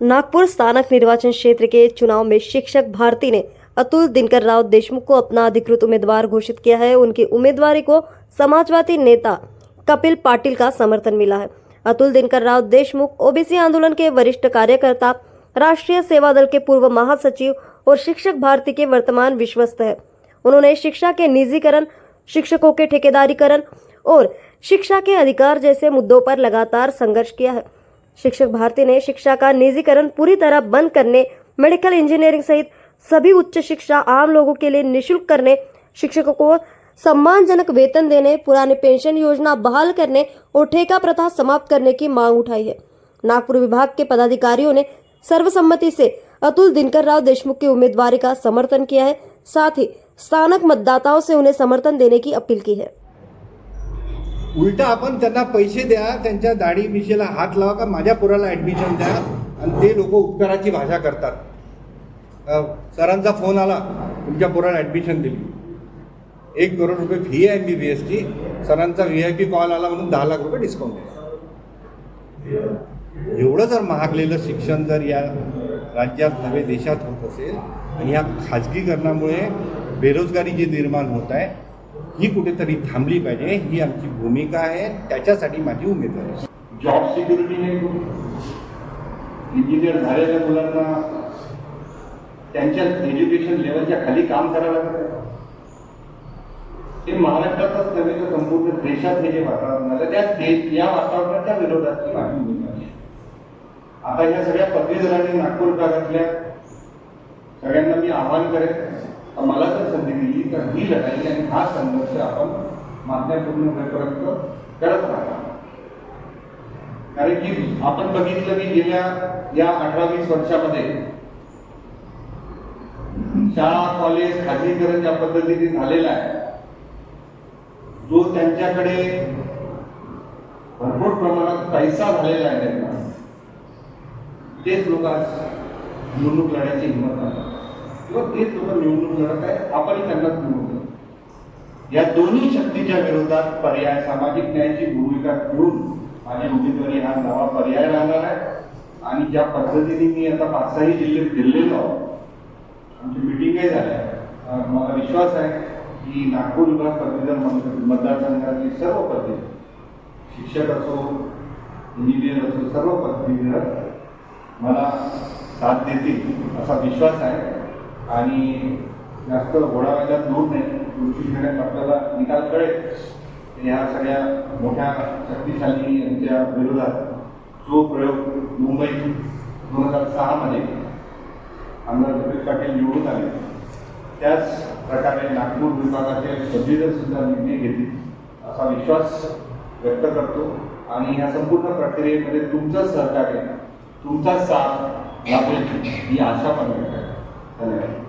नागपुर स्थानक निर्वाचन क्षेत्र के चुनाव में शिक्षक भारती ने अतुल दिनकर राव देशमुख को अपना अधिकृत उम्मीदवार घोषित किया है। उनकी उम्मीदवारी को समाजवादी नेता कपिल पाटिल का समर्थन मिला है। अतुल दिनकर राव देशमुख ओबीसी आंदोलन के वरिष्ठ कार्यकर्ता, राष्ट्रीय सेवा दल के पूर्व महासचिव और शिक्षक भारती के वर्तमान विश्वस्त है। उन्होंने शिक्षा के निजीकरण, शिक्षकों के ठेकेदारीकरण और शिक्षा के अधिकार जैसे मुद्दों पर लगातार संघर्ष किया है। शिक्षक भारती ने शिक्षा का निजीकरण पूरी तरह बंद करने, मेडिकल इंजीनियरिंग सहित सभी उच्च शिक्षा आम लोगों के लिए निःशुल्क करने, शिक्षकों को सम्मानजनक वेतन देने, पुरानी पेंशन योजना बहाल करने और ठेका प्रथा समाप्त करने की मांग उठाई है। नागपुर विभाग के पदाधिकारियों ने सर्वसम्मति से अतुल दिनकर राव देशमुख की उम्मीदवारी का समर्थन किया है। साथ ही स्थानक मतदाताओं से उन्हें समर्थन देने की अपील की है। उलटा आपण त्यांना पैसे द्या, त्यांच्या दाढी मिशेला हात लावा का माझ्या पोराला ॲडमिशन द्या, आणि ते लोक उपकाराची भाषा करतात। सरांचा फोन आला, तुमच्या पोराला ॲडमिशन दिली, 1 करोड रुपये फी आहे MBBS ची, सरांचा VIP कॉल आला म्हणून 10 लाख रुपये डिस्काउंट आहे। एवढं जर महागलेलं शिक्षण जर या राज्यात नव्हे देशात होत असेल आणि या खाजगीकरणामुळे बेरोजगारी जी निर्माण होत आहे ही कुठेतरी थांबली पाहिजे, ही आमची भूमिका आहे। त्याच्यासाठी माझी उमेदवारी आहे। जॉब सिक्युरिटी नाही, इंजिनियर झालेल्या मुलांना त्यांच्या एज्युकेशन लेवलच्या खाली काम करावं लागत आहे। ते महाराष्ट्रातच नव्हे तर संपूर्ण देशात हे जे वातावरण झालं या वातावरणाच्या विरोधात माझी भूमिका आहे। आता या सगळ्या पदवीधरांनी नागपूर विभागातल्या सगळ्यांना मी आवाहन करेन, मला जर संधी दिली तर ही लढाई आणि हा संघर्ष आपण मान्यपूर्ण होईपर्यंत करत राहणार। कारण की आपण बघितलं की गेल्या या 18-20 वर्षामध्ये शाळा, कॉलेज खाजगीकरण ज्या पद्धतीने झालेलं आहे, जो त्यांच्याकडे भरपूर प्रमाणात पैसा झालेला आहे त्यांना, तेच लोक आज निवडणूक लढायची हिंमत नाही किंवा तेच लोक निवडणूक लढत आहेत, आपणही त्यांनाच निवडतो। या दोन्ही शक्तीच्या विरोधात पर्याय सामाजिक न्यायाची भूमिका घेऊन माझी उमेदवारी हा नवा पर्याय राहणार आहे। आणि ज्या पद्धतीने मी आता 5-6 जिल्ह्यात फिरलेलो आहोत, आमची मिटिंगही झाल्या, मला विश्वास आहे की नागपूर विभाग पदवीधर मतदारसंघातील सर्व पदवीधर, शिक्षक असो, इंजिनियर असो, सर्व पदवीधर मला साथ देतील असा विश्वास आहे। आणि जास्त घोडावयाला दूर नाही, पुढची खेळण्यात आपल्याला निकाल कळेल। ह्या सगळ्या मोठ्या शक्तिशाली यांच्या विरोधात जो प्रयोग मुंबईत 2006 मध्ये आमदार कपिल पाटील निवडून आले, त्याच प्रकारे नागपूर विभागाचे पदवीधर सुद्धा निर्णय घेतील असा विश्वास व्यक्त करतो। आणि ह्या संपूर्ण प्रक्रियेमध्ये तुमचं सहकार्य, तुमचा साथ लाभेल ही आशा पण व्यक्त करतो। धन्यवाद।